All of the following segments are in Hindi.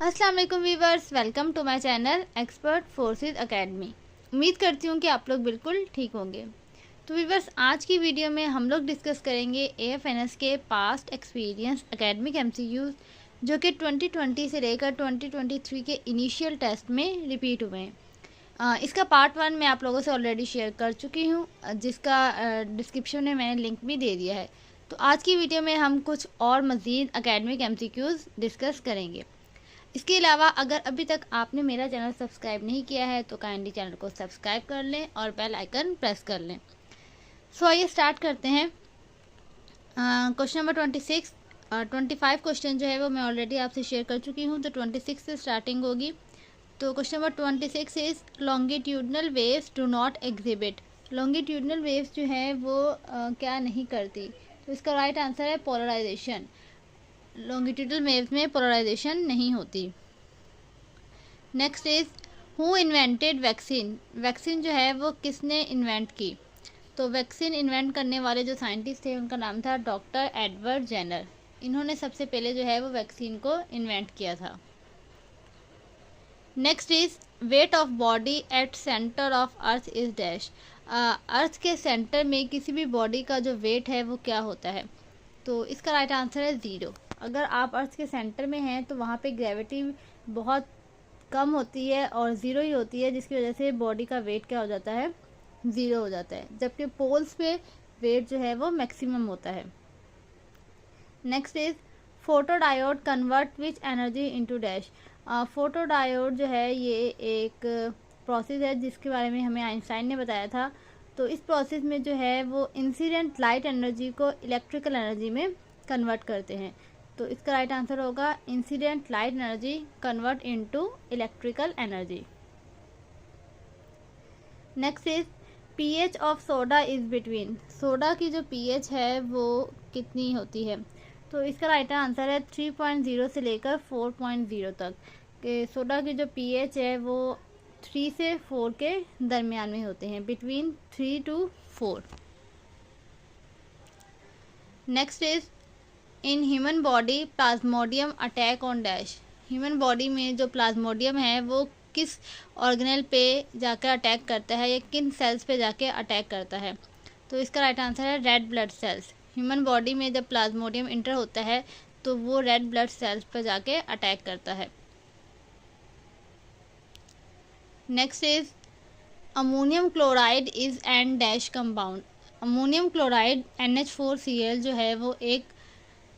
अस्सलाम वालेकुम viewers, welcome to my channel expert forces academy. उम्मीद करती हूँ कि आप लोग बिल्कुल ठीक होंगे। तो वीवर्स, आज की वीडियो में हम लोग डिस्कस करेंगे AFNS के पास्ट एक्सपीरियंस एकेडमिक MCQs जो कि 2020 से लेकर 2023 के इनिशियल टेस्ट में रिपीट हुए हैं। इसका पार्ट 1 मैं आप लोगों से ऑलरेडी शेयर कर चुकी हूँ, जिसका डिस्क्रिप्शन में मैंने लिंक भी दे दिया है। तो आज की वीडियो में हम कुछ और मज़ीद एकेडमिक MCQs डिस्कस करेंगे। इसके अलावा अगर अभी तक आपने मेरा चैनल सब्सक्राइब नहीं किया है तो काइंडली चैनल को सब्सक्राइब कर लें और बेल आइकन प्रेस कर लें। सो आइए स्टार्ट करते हैं। क्वेश्चन नंबर 26 25 क्वेश्चन जो है वो मैं ऑलरेडी आपसे शेयर कर चुकी हूँ, तो 26 से स्टार्टिंग होगी। तो question number 26 is longitudinal waves do not exhibit. Longitudinal waves जो है वो क्या नहीं करती, तो इसका राइट आंसर है पोलराइजेशन। लॉन्गिट्यूडनल वेव्स में पोलराइजेशन नहीं होती। Next is who invented vaccine. Vaccine जो है वो किसने इन्वेंट की, तो वैक्सीन इन्वेंट करने वाले जो साइंटिस्ट थे उनका नाम था डॉक्टर एडवर्ड जेनर। इन्होंने सबसे पहले जो है वो वैक्सीन को इन्वेंट किया था। Next is weight of body at centre of earth is dash. Earth के सेंटर में किसी भी बॉडी का जो वेट है वो क्या होता है, तो इसका राइट आंसर है 0। अगर आप अर्थ के सेंटर में हैं तो वहाँ पे ग्रेविटी बहुत कम होती है और 0 ही होती है, जिसकी वजह से बॉडी का वेट क्या हो जाता है, 0 हो जाता है। जबकि पोल्स पे वेट जो है वो मैक्सिमम होता है। Next is photodiode convert which energy into dash. Photodiode जो है ये एक प्रोसेस है जिसके बारे में हमें आइंस्टाइन ने बताया था। तो इस प्रोसेस में जो है वो इंसिडेंट लाइट एनर्जी को इलेक्ट्रिकल एनर्जी में कन्वर्ट करते हैं। तो इसका राइट आंसर होगा incident light energy convert into electrical energy. Next is pH of soda is between. Soda की जो pH है वो कितनी होती है, तो इसका राइट आंसर है 3.0 से लेकर 4.0 तक। कि सोडा की जो pH है वो 3 से 4 के दरमियान में होते हैं, between 3 to 4। Next is in human body Plasmodium attack on dash. Human body में जो प्लाज्मोडियम है वो किस ऑर्गेनल पे जाकर अटैक करता है या किन सेल्स पे जाके अटैक करता है, तो इसका राइट आंसर है red blood cells. Human body में जब प्लाज्मोडियम इंटर होता है तो वो रेड ब्लड सेल्स पर जाके अटैक करता है। Next is ammonium chloride is an dash compound. Ammonium chloride NH4Cl जो है वो एक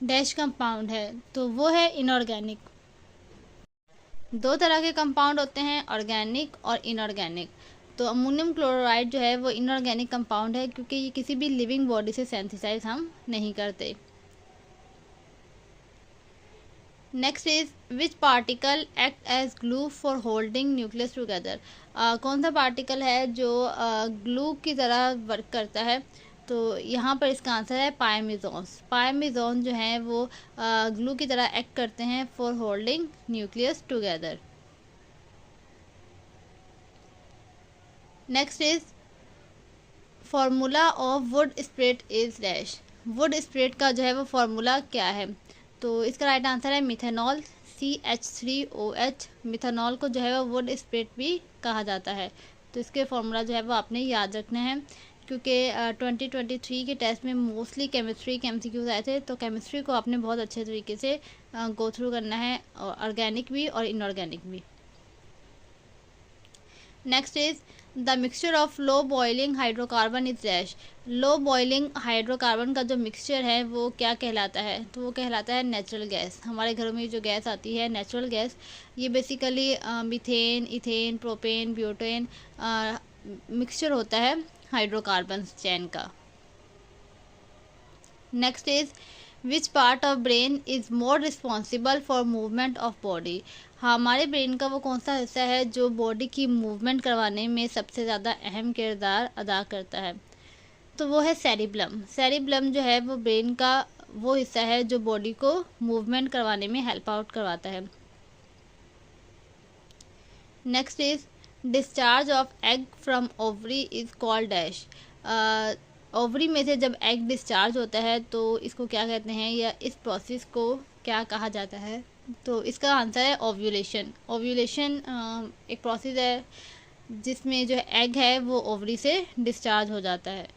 डैश कंपाउंड है, तो वो है इनऑर्गेनिक। दो तरह के कंपाउंड होते हैं, ऑर्गेनिक और इनऑर्गेनिक। तो अमोनियम क्लोराइड जो है वो इनऑर्गेनिक कंपाउंड है क्योंकि ये किसी भी लिविंग बॉडी से सिंथेसाइज हम नहीं करते। Next is which particle act as glue for holding nucleus together. कौन सा पार्टिकल है जो ग्लू की तरह वर्क करता है, तो यहाँ पर इसका आंसर है पायमिज़ोन्स। पायमिज़ोन जो हैं वो ग्लू की तरह एक्ट करते हैं for holding nucleus together. Next is formula of would spirit is dash. Would spirit का जो है वो फार्मूला क्या है, तो इसका राइट आंसर है मिथेनॉल CH3OH। मिथेनॉल को जो है वो वुड स्प्रिट भी कहा जाता है। तो इसके फार्मूला जो है वो आपने याद रखने हैं क्योंकि 2023 के टेस्ट में मोस्टली केमिस्ट्री के MCQs आए थे, तो केमिस्ट्री को आपने बहुत अच्छे तरीके से गो थ्रू करना है, ऑर्गेनिक भी और इनऑर्गेनिक भी। Next is the mixture of low boiling hydrocarbon is dash. Low boiling hydrocarbon का जो मिक्सचर है वो क्या कहलाता है, तो वो कहलाता है नेचुरल गैस। हमारे घरों में जो गैस आती है नेचुरल गैस, ये basically methane, ethane, propane, butane mixture होता है हाइड्रोकार्बन चेन का। Next is which part of brain is more responsible for movement of body. हमारे ब्रेन का वो कौन सा हिस्सा है जो बॉडी की मूवमेंट करवाने में सबसे ज़्यादा अहम किरदार अदा करता है, तो वो है सेरिब्लम। सेरिब्लम जो है वो ब्रेन का वो हिस्सा है जो बॉडी को मूवमेंट करवाने में हेल्प आउट करवाता है। Next is discharge of egg from ovary is called dash. Ovary में से जब एग डिस्चार्ज होता है तो इसको क्या कहते हैं, या इस प्रोसेस को क्या कहा जाता है, तो इसका आंसर है ओव्यूलेशन। ओव्यूलेशन एक प्रोसेस है जिसमें जो एग है वो ओवरी से डिस्चार्ज हो जाता है।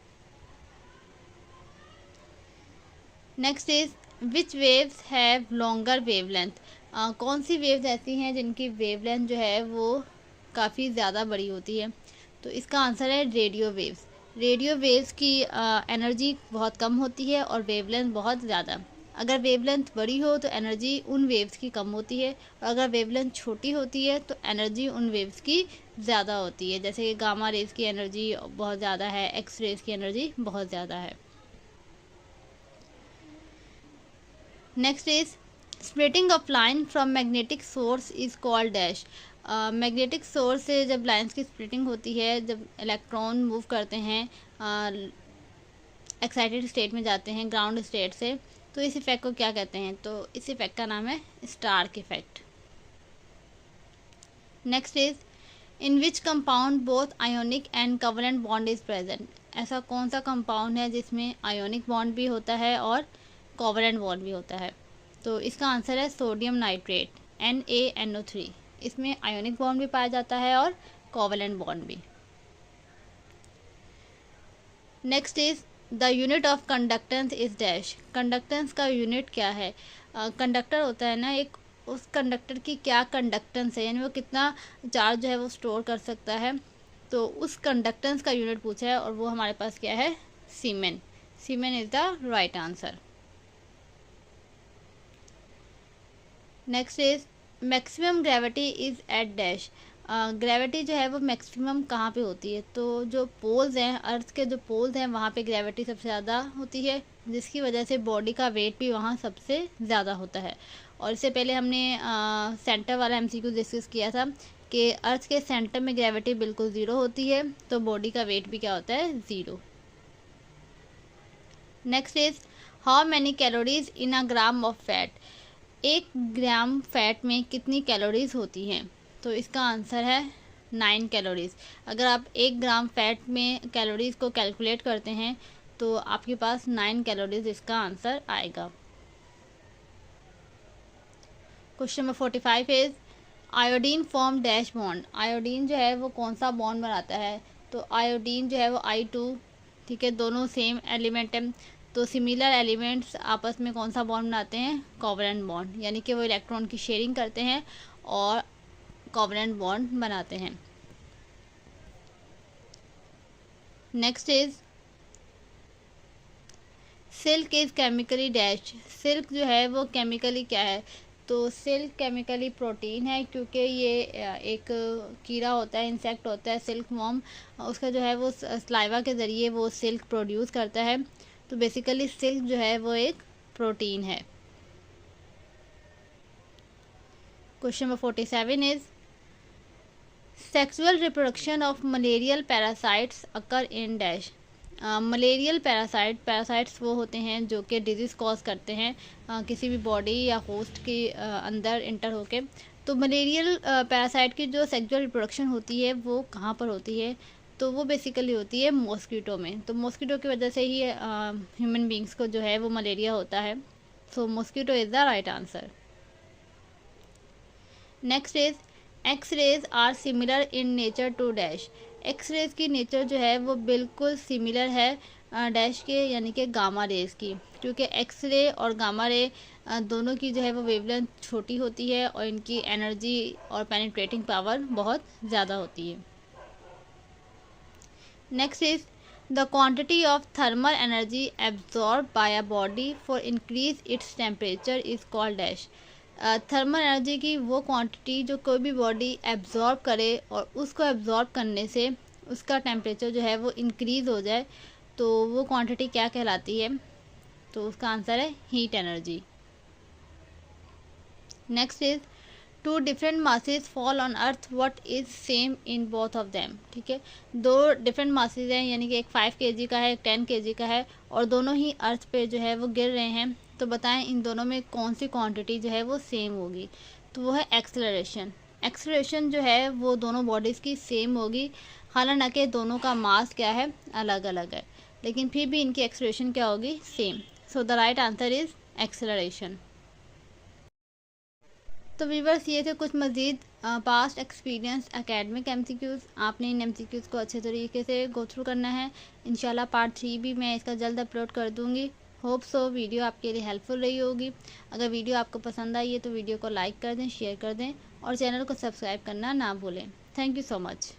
Next is which waves have longer wavelength. कौन सी वेव्स ऐसी हैं जिनकी वेवलेंथ जो है वो काफ़ी ज़्यादा बड़ी होती है। तो इसका आंसर है रेडियो वेव्स। रेडियो वेव्स की एनर्जी बहुत कम होती है और वेवलेंथ बहुत ज़्यादा। अगर वेवलेंथ बड़ी हो तो एनर्जी उन वेव्स की कम होती है, और अगर वेवलेंथ छोटी होती है तो एनर्जी उन वेव्स की ज़्यादा होती है। जैसे कि गामा रेज की एनर्जी बहुत ज़्यादा है, एक्स रेज की एनर्जी बहुत ज़्यादा है। Next is splitting of line from magnetic source is called dash. Magnetic source से जब लाइंस की स्प्लिटिंग होती है, जब इलेक्ट्रॉन मूव करते हैं एक्साइटेड स्टेट में जाते हैं ग्राउंड स्टेट से, तो इस इफेक्ट को क्या कहते हैं? तो इस इफेक्ट का नाम है Stark effect. Next is in which compound both ionic and covalent bond is present. ऐसा कौन सा कंपाउंड है जिसमें आयोनिक बॉन्ड भी होता है और कोवेलेंट बॉन्ड भी होता है? तो इसका आंसर है सोडियम नाइट्रेट NaNO3। इसमें आयोनिक बॉन्ड भी पाया जाता है और कोवेलेंट बॉन्ड भी। Next is the unit of conductance is dash. Conductance का यूनिट क्या है? कंडक्टर होता है ना एक, उस कंडक्टर की क्या कंडक्टेंस है, यानी वो कितना चार्ज जो है वो स्टोर कर सकता है। तो उस कंडक्टेंस का यूनिट पूछा है और वो हमारे पास क्या है? सीमेन। सीमेन is the right answer. Next is maximum gravity is at dash. Gravity जो है वो मैक्सिमम कहाँ पे होती है? तो जो पोल्स हैं, अर्थ के जो पोल्स हैं वहाँ पे ग्रेविटी सबसे ज़्यादा होती है, जिसकी वजह से बॉडी का वेट भी वहाँ सबसे ज़्यादा होता है। और इससे पहले हमने सेंटर वाला MCQ डिस्कस किया था कि अर्थ के सेंटर में ग्रेविटी बिल्कुल ज़ीरो होती है, तो बॉडी का वेट भी क्या होता है? Zero. Next is how many calories in a gram of fat. 1 gram fat में कितनी कैलोरीज होती हैं? तो इसका आंसर है 9 कैलोरीज। अगर आप 1 ग्राम फैट में कैलोरीज को कैलकुलेट करते हैं तो आपके पास 9 कैलोरीज इसका आंसर आएगा। Question number 45 is iodine form dash bond. Iodine जो है वो कौन सा बॉन्ड बनाता है? तो आयोडीन जो है वो I2, ठीक है, दोनों सेम एलिमेंट है, तो सिमिलर एलिमेंट्स आपस में कौन सा बॉन्ड बनाते हैं? कोवेलेंट बॉन्ड, यानी कि वो इलेक्ट्रॉन की शेयरिंग करते हैं और कोवेलेंट बॉन्ड बनाते हैं। Next is silk is chemically dash. Silk जो है वो केमिकली क्या है? तो सिल्क केमिकली प्रोटीन है, क्योंकि ये एक कीड़ा होता है, इंसेक्ट होता है सिल्क वॉर्म, उसका जो है वो सलाइवा के ज़रिए वो सिल्क प्रोड्यूस करता है। तो बेसिकली सिल्क जो है वो एक प्रोटीन है। Question number 47 is sexual reproduction of malarial parasites occur in dash. Malarial parasites वो होते हैं जो कि डिजीज़ कॉज करते हैं किसी भी बॉडी या होस्ट के अंदर इंटर होके। तो मलेरियल पैरासाइट की जो सेक्सुअल रिप्रोडक्शन होती है वो कहाँ पर होती है? तो वो बेसिकली होती है मॉस्किटो में। तो मॉस्किटो की वजह से ही ह्यूमन बींग्स को जो है वो मलेरिया होता है। So mosquito is the right answer. Next is X rays are similar in nature to dash. X rays की नेचर जो है वो बिल्कुल सिमिलर है डैश के, यानी कि गामा रेज की, क्योंकि एक्स रे और गामा रे दोनों की जो है वो वेवलेंथ छोटी होती है और इनकी एनर्जी और पेनिट्रेटिंग पावर बहुत ज़्यादा होती है। Next is the quantity of thermal energy absorb by a body for increase its temperature is called dash. Thermal energy की वो क्वांटिटी जो कोई भी बॉडी एब्जॉर्ब करे और उसको एब्जॉर्ब करने से उसका टेम्परेचर जो है वो इंक्रीज़ हो जाए, तो वो क्वांटिटी क्या कहलाती है? तो उसका आंसर है heat energy. Next is two different masses fall on earth what is same in both of them. ठीक है, 2 डिफरेंट मासेस हैं, यानी कि एक 5 kg का है, एक 10 kg का है, और दोनों ही अर्थ पे जो है वो गिर रहे हैं। तो बताएं इन दोनों में कौन सी क्वांटिटी जो है वो सेम होगी? तो वो है एक्सेलरेशन। एक्सेलरेशन जो है वो दोनों बॉडीज़ की सेम होगी, हालांकि दोनों का मास क्या है? अलग अलग है, लेकिन फिर भी इनकी एक्सेलरेशन क्या होगी? Same. So the right answer is acceleration. तो व्यूअर्स ये थे कुछ मज़ीद पास्ट एक्सपीरियंस एकेडमिक एमसीक्यूज़। आपने इन एमसीक्यूज़ को अच्छे तरीके से गो थ्रू करना है। इंशाल्लाह पार्ट 3 भी मैं इसका जल्द अपलोड कर दूँगी। होप सो वीडियो आपके लिए हेल्पफुल रही होगी। अगर वीडियो आपको पसंद आई है तो वीडियो को लाइक कर दें, शेयर कर दें और चैनल को सब्सक्राइब करना ना भूलें। Thank you so much.